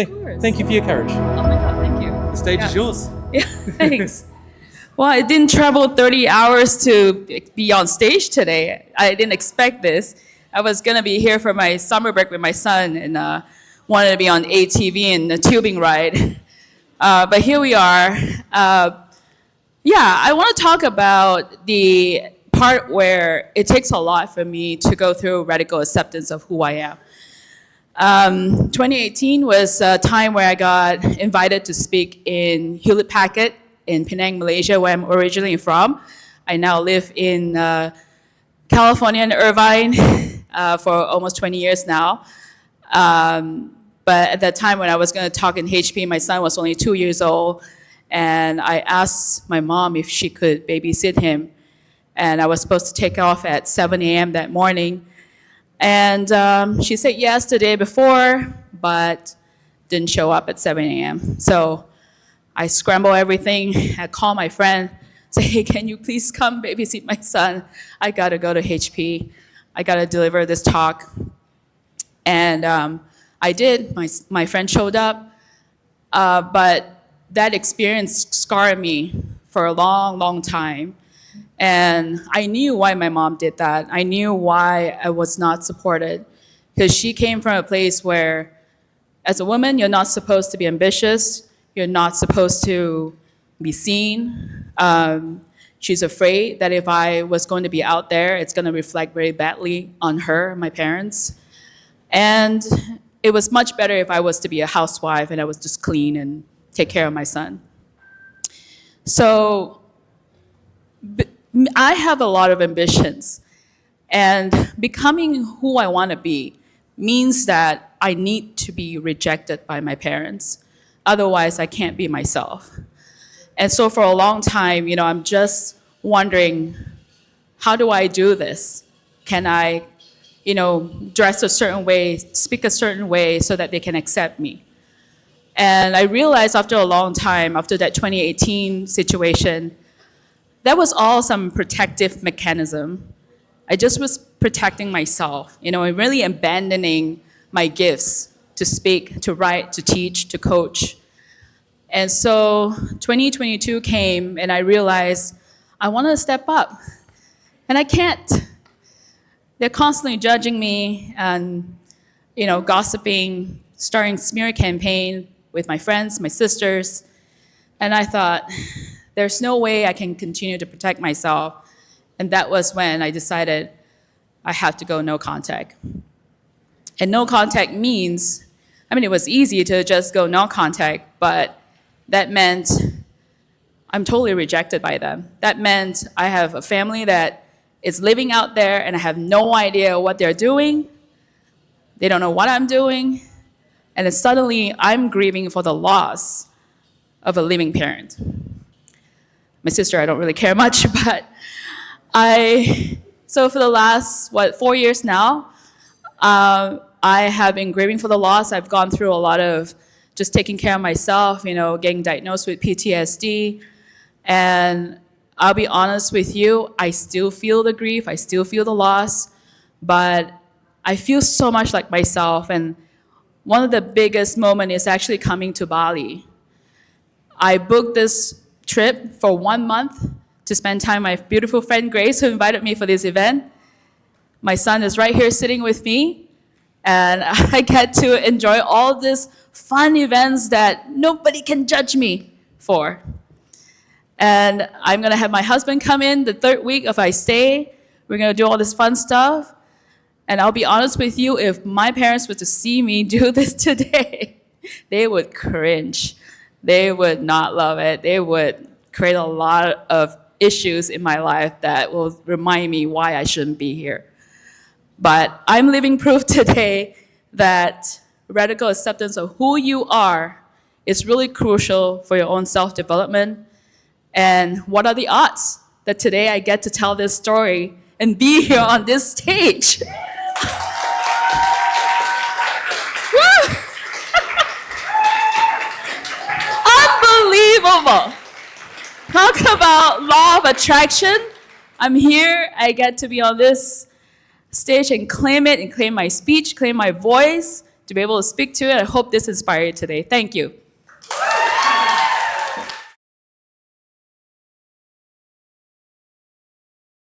course. Thank you for your courage. Oh my God, thank you. The stage is yours. Yeah, thanks. Well, I didn't travel 30 hours to be on stage today. I didn't expect this. I was going to be here for my summer break with my son and wanted to be on ATV and a tubing ride. But here we are. I want to talk about the part where it takes a lot for me to go through radical acceptance of who I am. 2018 was a time where I got invited to speak in Hewlett Packard in Penang, Malaysia, where I'm originally from. I now live in California and Irvine for almost 20 years now. But at that time when I was going to talk in HP, my son was only 2 years old. And I asked my mom if she could babysit him. And I was supposed to take off at 7 a.m. that morning. And she said yes the day before, but didn't show up at 7 a.m. So I scrambled everything. I called my friend, say, hey, can you please come babysit my son? I got to go to HP. I got to deliver this talk. And I did. My friend showed up. But that experience scarred me for a long, long time. And I knew why my mom did that. I knew why I was not supported. Because she came from a place where, as a woman, you're not supposed to be ambitious. You're not supposed to be seen. She's afraid that if I was going to be out there, it's going to reflect very badly on her, my parents. And it was much better if I was to be a housewife and I was just clean and take care of my son. So I have a lot of ambitions, and becoming who I want to be means that I need to be rejected by my parents. Otherwise, I can't be myself. And so for a long time, I'm just wondering, how do I do this? Can I, dress a certain way, speak a certain way so that they can accept me? And I realized after a long time, after that 2018 situation, that was all some protective mechanism. I just was protecting myself, and really abandoning my gifts to speak, to write, to teach, to coach. And so 2022 came, and I realized I want to step up, and I can't. They're constantly judging me and, gossiping, starting smear campaign with my friends, my sisters. And I thought, there's no way I can continue to protect myself. And that was when I decided I have to go no contact. And no contact means, it was easy to just go no contact, but that meant I'm totally rejected by them. That meant I have a family that is living out there and I have no idea what they're doing. They don't know what I'm doing. And then suddenly I'm grieving for the loss of a living parent. My sister, I don't really care much, but so for the last, 4 years now, I have been grieving for the loss. I've gone through a lot of just taking care of myself, getting diagnosed with PTSD. And I'll be honest with you, I still feel the grief, I still feel the loss, but I feel so much like myself. And one of the biggest moments is actually coming to Bali. I booked this trip for 1 month to spend time with my beautiful friend Grace, who invited me for this event. My son is right here sitting with me, and I get to enjoy all these fun events that nobody can judge me for. And I'm gonna have my husband come in the 3rd week if I stay. We're gonna do all this fun stuff. And I'll be honest with you, if my parents were to see me do this today, they would cringe. They would not love it. They would create a lot of issues in my life that will remind me why I shouldn't be here. But I'm living proof today that radical acceptance of who you are is really crucial for your own self-development. And what are the odds that today I get to tell this story and be here on this stage? Unbelievable. Talk about law of attraction. I'm here. I get to be on this stage and claim it, and claim my speech, claim my voice, to be able to speak to it. I hope this inspired you today. Thank you.